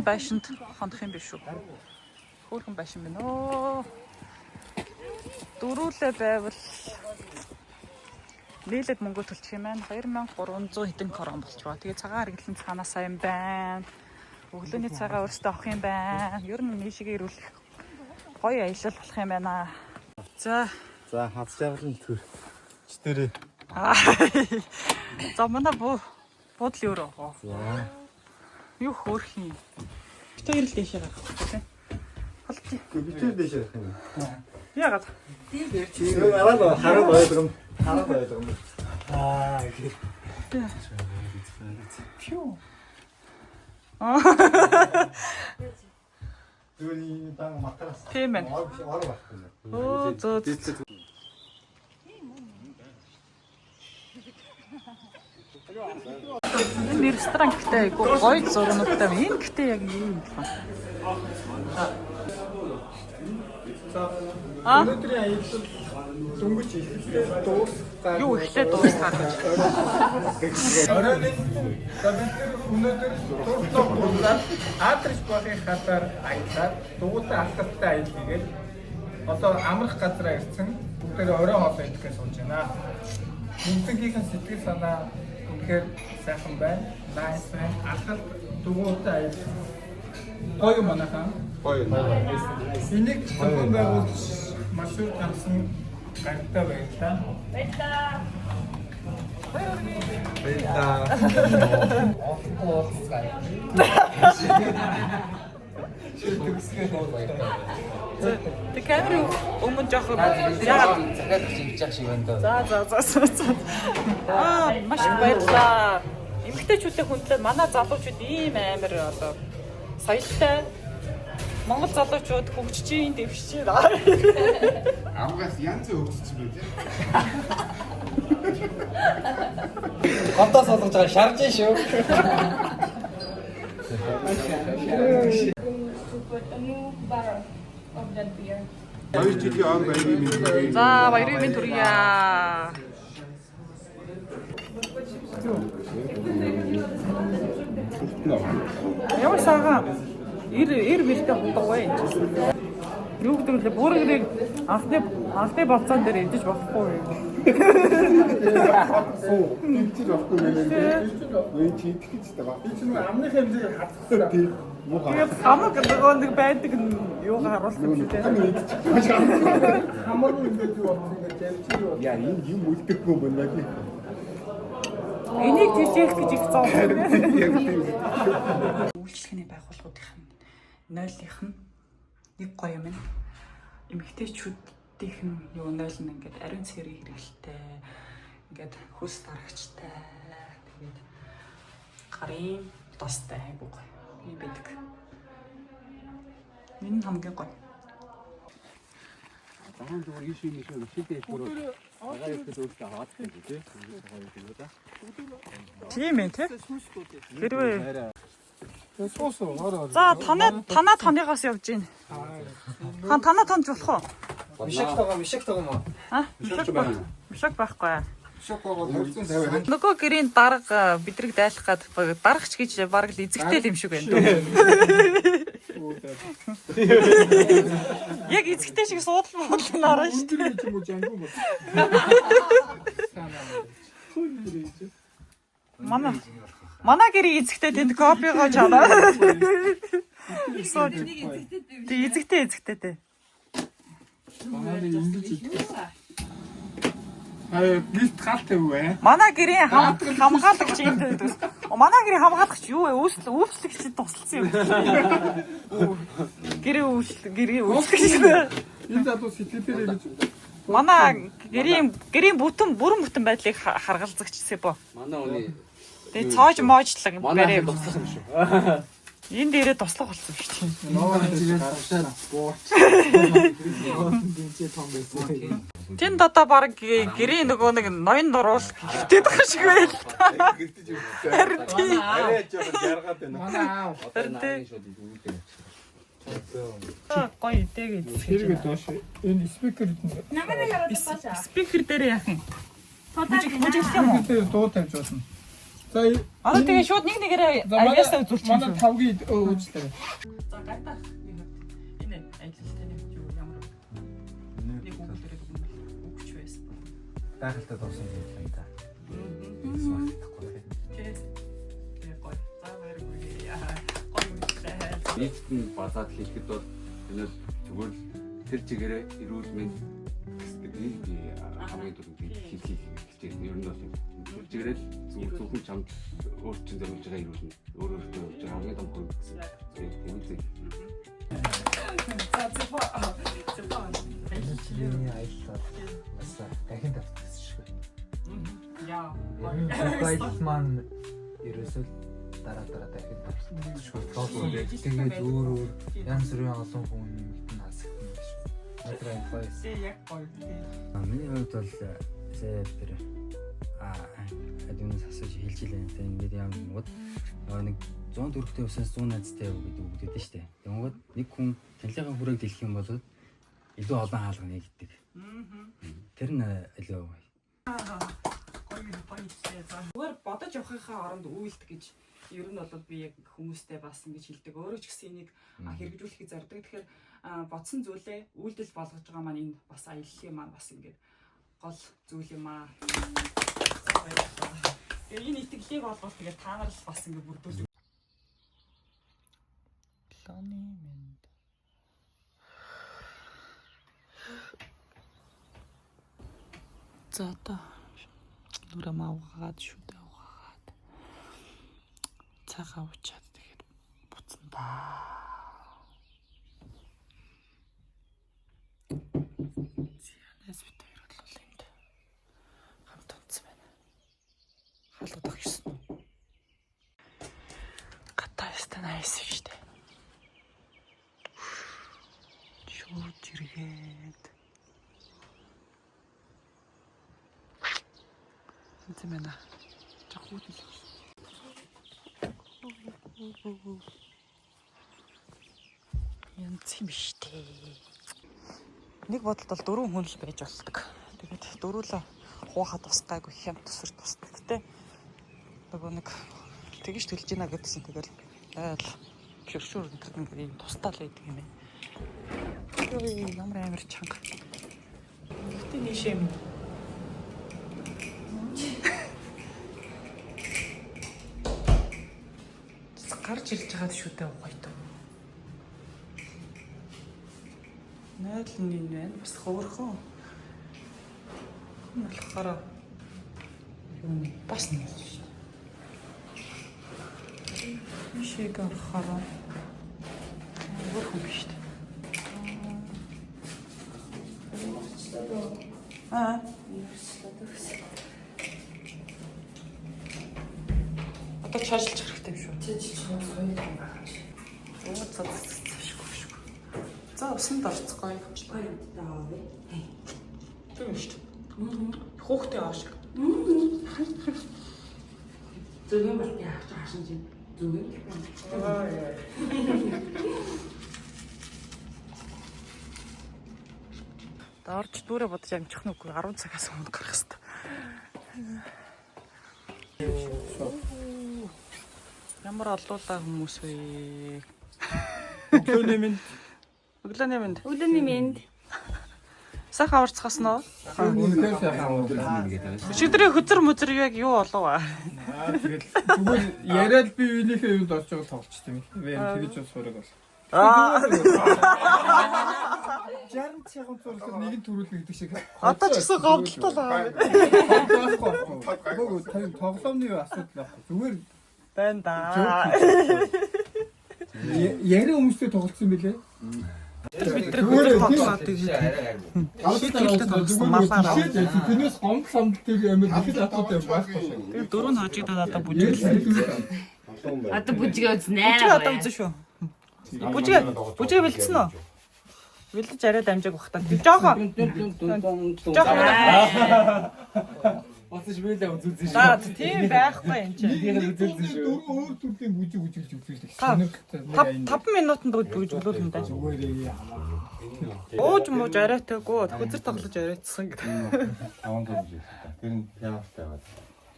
байшинд хандах юм биш үү? Хөөрхөн байшин байна оо. Дөрүүлээ байвал нийлээд мөнгө төлчих юм байна. 2300 хэдэн крон болчихоо. Тэгээ цагаан хэрэглэн цаанаасаа юм байна. Өглөөний цагаа өөртөө авах юм байна. Ер нь нийшигээ ирүүлэх гоё аялал болох юм байна. За хаз жаргалын төр. Читэрээ. За манай буудал юу рүү? За. Юу хөөрх юм. Битээр л дэшээ гарах тийм. Холтий. Битээр дэшээ гарах юм. Яагаад? Тийм араа хараад ойлгом. Окей. Пью. Дөрийн дан матрас. Тийм ээ. Оо зөө. Энэ ресторан гэхдээ айгу гоё зургуудтай байна. Энэ гэхдээ яг юу юм бэ? Өнөөдрийн аялал дөнгөж ихтэй дуусгаа. Юу ихтэй дуусгаа гэж. Оройн өнөөдөр дуртай дуусаад адрес багийн хатаар аялаад дугуйтай алхалттай аял хийгээд одоо амрах газараа ирсэн. Бүгдээ оройн хоол идэх гэж сууж байна. Бүгдийнхээ сэтгэл санаа үнэхээр сайхан байна. Nice байна. Алхалт дугуйтай аял. Гоё манайхан. Гоё. Энийг зөвхөн байгуулж маршрут хамсан гартаа байлаа. Байлаа. Тэг камерын өмнө жоох яагаад захиад хэмжих шиг байна даа. За. Маш их баярлаа. Эмэгтэйчүүдээ хүндлээ манай залуучууд ийм амар одоо соёлтой Монгол залуучууд хөгжиж дэвшиж байна. Амгаас янз бүр хөгжиж байна тийм. Хотоос олгож байгаа шарж шүү. Хоёр жилийн он баярын мэнд. За баярын мэнд хүргье. Ямар сагаа эр мэлтэй хутгавэ. Юу гэдэг вэ? Бүрэг анхны болцоон дээр идэж болохгүй юм. Тэмцэж авахгүй нэлээд. Үгүй чи итгэж байгаа. Би ч нэг амны хэмжээг хатсан. Тийм. Тэгээд хамаг нэг байдаг юугаар харуулсан юм тийм. Хамаг ингээд юу болсон ингээд ялчи юу. Яа энэ юм үлдэхгүй юм байна лээ. Энийг тийшээх гэж их зов. Үйлчлэгээний байгууллагуудын 0-ийнх нь нэг гоё юм. Эмэгтэйчүүдийнх нь юу 0 нь ингээд ариун цэрэг хэрэгэлтэй, ингээд хөс дарагчтай, тэгээд гарын тостой айгуу гоё. Ийм байдаг. Энэ хамгийн гоё. Захан зүгээр ийш юм шилдэж бүрөө. Агаар ихтэй өөртөө хаад гэж тий. Тийм ээ тий. Хэрвээ Соос ороо. за танаа тоныгоос явж гин. Танаа тонж болох уу? Мишэг байгаа мó. Мишэг байхгүй. Шок байгаа 250. Нөгөө гэрийн дарга бидрэг дайлах гад даргач гэж бараг л эзэгтэй юм шиг байна. Яг эзэгтэй шиг суудлын орно шүү дээ. юм уу жангуу. Манай гэрийн эзэгтэй тэнд копигоо чанаа. Эзэгтэй дээ. Гэлт галтай юу вэ? Манай гэрийн хамгаалагч юм дээ. Манай гэрийн хамгаалагч юу вэ? Үйлчлэгчд тусалсан юм. Гэрийн үйлчлэгч. Энэ залуу сэтгэлээрээ гэж. Манай гэрийн бүрэн бүтэн байдлыг харгалзагч Себо. Манай үний Тэгээ цоож моожлог манай туслах юм шүү. энэ дээрээ туслах болсон шүү дээ. Ноо тэгээд гаршаа бууч. Тэнд одоо баг гэрийн нөгөө нэг ноён дуруул хөвтөд байгаа шиг байл та. Харин тийм. Арай жоохон жаргаад байна. Манай аав. Харин шууд үүдэг. Гоё идэгээд. Хэрэгээ доош. Энэ спикер Спикер дээр яах юм? Мужиглах юм уу? дуу тавьж болно. За Аа тэгээ шууд нэг нэгээрээ аяасаа үзүүлчих. манай 5-гийн өөжтэй. За гайдаа. Энэ аялалтай нэг юу ямар нэг өгүүлэрэг өгч байсан. Гайхалтай дуусан юм байна да. Тэгээ гоё. За баяргүй. Гоё үстэй. Нийтэд нь базаад хэлэхэд бол энэ зүгээр л тэр чигээрээ эрүүл мэнд гэдэг би хамгийн түрүүнд хэлхийг хэлж байна. Ер нь бол тэр чигээрээ л зөвхөн чамд өөрчлөн зориулж байгаа эрүүл мэнд өөрөөр хэлбэл хамгийн том хөрөнгө гэсэн. Тийм үү? За зөвхөн аяллаа бас дахин тавьчихсан шүү. яа. Баял маань ерөөсөө дараа дахин тавьчихсан шүү. Тэгээд өөр янз бүрийн олон хүн нэгэн хасагдсан шүү. Надрай баяс. Яг гоё. Миний хувьд бол сая тэр адилхан асууж хэлж илээ. Тэгээ ингээд яам гот нэг 100 төгрөгтэй усаас 100 найзтай яв гэдэг үг гэдэг нь шүү дээ. Тэнгууд нэг хүн танилгын хүрээг дэлгэх юм бол илүү олон хаалга нэгдэг. Тэр нь илүү гоё. Зүгээр бодож явахынхаа оронд үйлдэх гэж ер нь бол би яг хүмүүстэй бас ингэж хэлдэг. Өөрөө ч гэсэн энийг хэрэгжүүлэхийг зорддог. Тэгэхээр бодсон зүйлээ үйлдэл болгож байгаа маань энэ бас аяллаа маань бас ингэж гол зүйл юм аа. Энэ итгэлийг олгол тэгээд та нар л бас ингэ бүрдүүлж. Лоны мэнд. За та нүрэ мавгаад шүү дээ угаад. Цагаа уучаад тэгээд буцсан да. Зянаас бит хоёр бол энд хамт онцсон байна. Халуудах гэсэн. Гатайстай найс шүү дээ. Шууд зэрэгэд. Зэмэна. Жахууд л. Янц юм штэ. Нэг бодолд бол 4 хүн л байж болдог. Тэгээд дөрүүлээ хуухад бас гайгүй хямд төсвөр тусдаг те. Нөгөө нэг тэгж төлж гинэ гэдсэн тэгэл айл шүршүр гэдэг юм тустал байдаг юм байна. Ой ямар амар чанга. Гэтэ нийшээ юм. Гарч ирж байгаа шүү дээ гоё. Найдал нь байна. Бас хөөрхөн. Болохоор юу бас нэг шүү дээ. Шиг харахаар хөөрхөн биш дээ. Одоо чажилж хэрэгтэй юм шүү. Чажилж гоё юм байна. За усанд орцгоё. Гоё даа. Тийм шүү. Хүүхдээ аашиг. Зөвхөн баг яах таашин чинь зүгээр. Орж дүүрээ бодож амжих нүггүй 10 цагаас өмнө гарах хэрэгтэй. Ямар олуулаа хүмүүс вэ? Өглөөний минь. Өглөөний минь. Өглөөний минь. Сайхан аварцгаас нөө. Үнэхээр сайхан аварцгаа. Өчигдрийн хөзөр мөзөр яг юу олоо аа. Тэгэл зүгээр яриад би юунийхээ юунд орж байгааг тоглолцсон юм. Би тэгэж бол сураг бол. 60 цагаан цурлаг нэг нь төрүүлнэ гэдэг шиг. Одоо ч гэсэн говдолтой л аа. Тоглоомны асуудал байхгүй. Зүгээр байна да. Яриа хүмүүстэй тоглолцсон юм билээ. Бид тэр тоглоод Тэрнээс гомд самд тэр юм ихэд асуудал байхгүй. тэр дөрөв нь хожигдоод одоо бүжиглээ. Одоо бүжгээ үзнэ. Бүжгээ одоо үзэн шүү. Бүжгээ бэлдсэн үү? Бэлдэж арай дамжааг бахтаа. Жохон. Босч бэлээ үзүүлсэн шүү. За тийм байхгүй юм чи. Өөр төрлийн бүжиглж үзүүлдэг. 5 минутанд бүжиглүүлэн даа. Ууж мууж арайтаагүй хөзөр тоглож арайтсан гэдэг. 5 төгрөг. Тэр нь пианотой байна.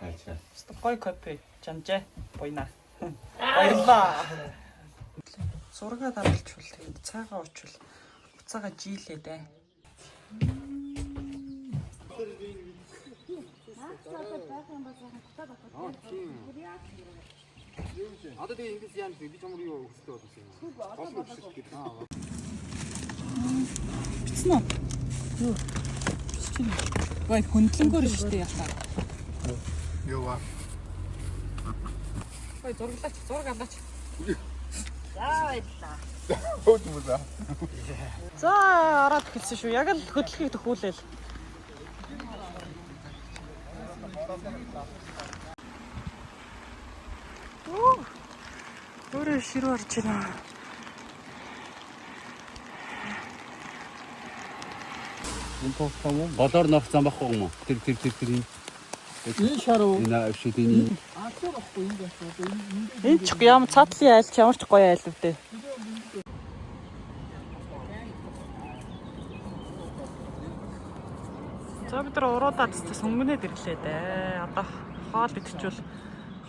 Ачаа. Гой кофе. Жанжаа. Буйна. Баярлаа. Зургаа даралжвал тэгээд цаагаа очвол уцаага жилээ дээ. Одоо тэгээ ингэж яа би чамд юу өсөлтөө болсон юм. Олон өсөлт гэдэг. Бичсэн үү? Юу? Бичсэн. Гой хөндлөнгөөр шүү дээ яхаа. Юу ба? Гой зурглаач, зураг аваач. Яавалаа. Хөөдмүлээ. За ороод хэлсэн шүү. Яг л хөдөлгөөг төхүүлээл. Өөрөө ширүү орж ирээ. Болоор нөх зам байхгүй юм уу? Тэр энэ шаруу. Энэ авшид энэ. Энэ ч ямар цаатлын айл ч ямар ч гоё айл үү. За бид нар уруудаад тест өнгөнөд ирлээ дээ. Одоо хоол идчихвэл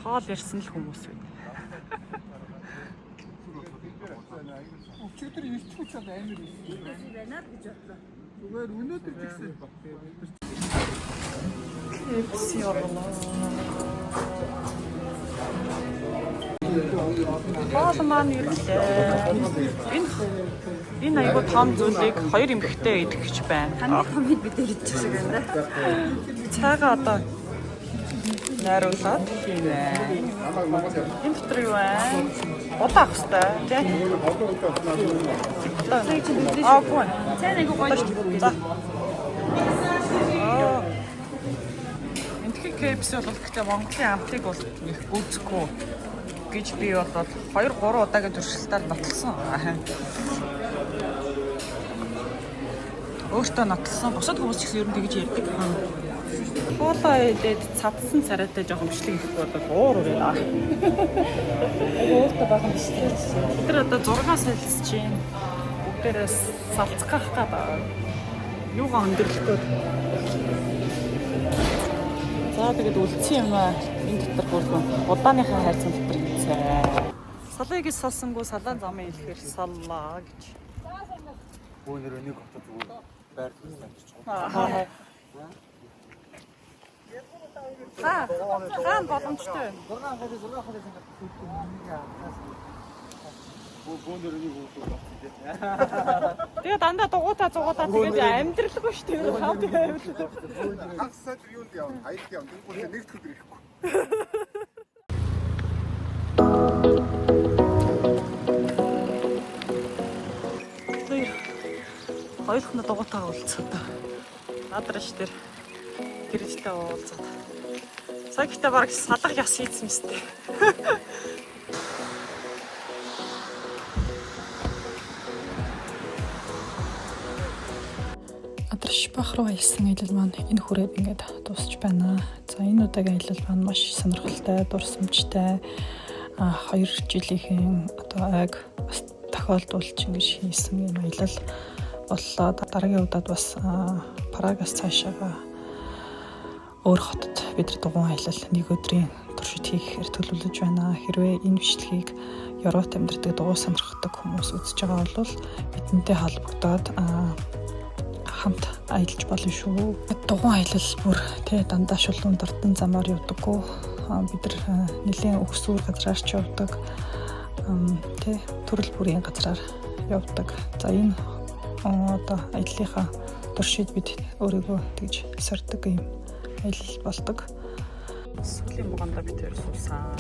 хоол ярьсан л хүмүүс байна. Өчигдөр ирчихвч амар ирсэн. Байна гэж бодлоо. Зүгээр өнөөдөр гэсэн баг. Эпси орлоо. Хоол маань ирлээ. Энэ айгуу том зүйлийг хоёр эмэгтэй идэх гэж байна. Хамгийн комед бид ирчих шиг байна. Цайгаа одоо найруулаад хийнэ. Энэ дотор юу вэ? Удаа авах хэрэгтэй тий. Гоо. Цай нэг гоё. За. Энтхий KFC бол гэхдээ Монголын амтыг бол их гүйцэхгүй гэж би бодоод 2-3 удаагийн туршилтаар нотлсон. Өөртөө нотлсон. Бусад хүмүүс ч гэсэн ер нь тэгж ярьдаг. Хоолоо идээд цадсан царайтай жоохон бичлэг их болоод уур ураа. Өөртөө бахан бичлэг. Бид нар одоо 6 сальс чинь бүгдээрээ салцах гах гад. Юугаа өндөрлөхөд. За тэгээд үлдсэн юм аа. Энэ дотор бүргэн удааныхаа хайрцан дотор хийцээ. Салыг гэж салсангүй салаан замын хэлэхээр саллаа гэж. Өнөр өнийг хотод зүгээр байр туслаа гэж. Хаан боломжтой байна. 6 хоног Бөөнөр өнийг уусан. Тэгээ дандаа дугуйтаа зугуудаа тэгээд амьдралгүй шүү дээ. Хав тэгээ амьдрал. Хагасаад юунд явна? Хаялт явна. Тэгвэл нэгд өдөр ирэхгүй. Хоёулахна дугуйтаа уулзаад. Надраш дээр гэрэлтэй уулзаад. Цаг ихтэй бараг салах яс хийсэн мэт. Надраш бах руу аялсан аялал маань энэ хүрээд ингээд дуусч байна. За энэ удаагийн аялал маань маш сонирхолтой, дурсамжтай. 2 жилийн одоо айг бас тохиолдуулж ингэж хийсэн юм аялал боллоо. Дараагийн удаад бас Прагаас цаашаага өөр хотод бид нар дугуйн аялал 1 өдрийн туршид хийхээр төлөвлөж байна. Хэрвээ энэ бичлэгийг Европт амьдардаг дугуй сонирхдаг хүмүүс үзэж байгаа бол бидэнтэй холбогдоод хамт аялж болно шүү. Дугуйн аялал бүр дандаа шулуун дордон замаар явдаггүй. Бид нар нэлийн өгсүүр газраар ч явдаг. Төрөл бүрийн газраар явдаг. За энэ одоо аяллахаа туршид бид өөрийгөө тэгж сордог юм аялал болдог. Сүүлийн буганда бид тэр суусан.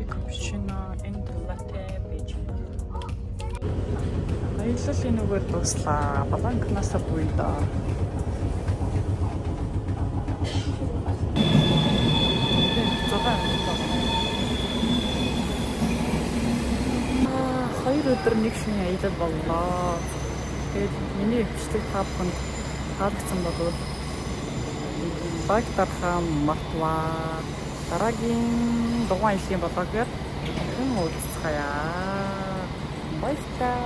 Капучино, энд латте, бич. Аялал энэгээр дуслаа. Баланкнасаа буй да. Хоёр өдөр нэг шөнө аялал боллоо. Тэгээд миний бичлэг та бүхэнд таалагдсан бол багтархаа мартваа. Дараагийн дугуйн аяллаа болоогээр хэн уулзцгаая. Баярлалаа.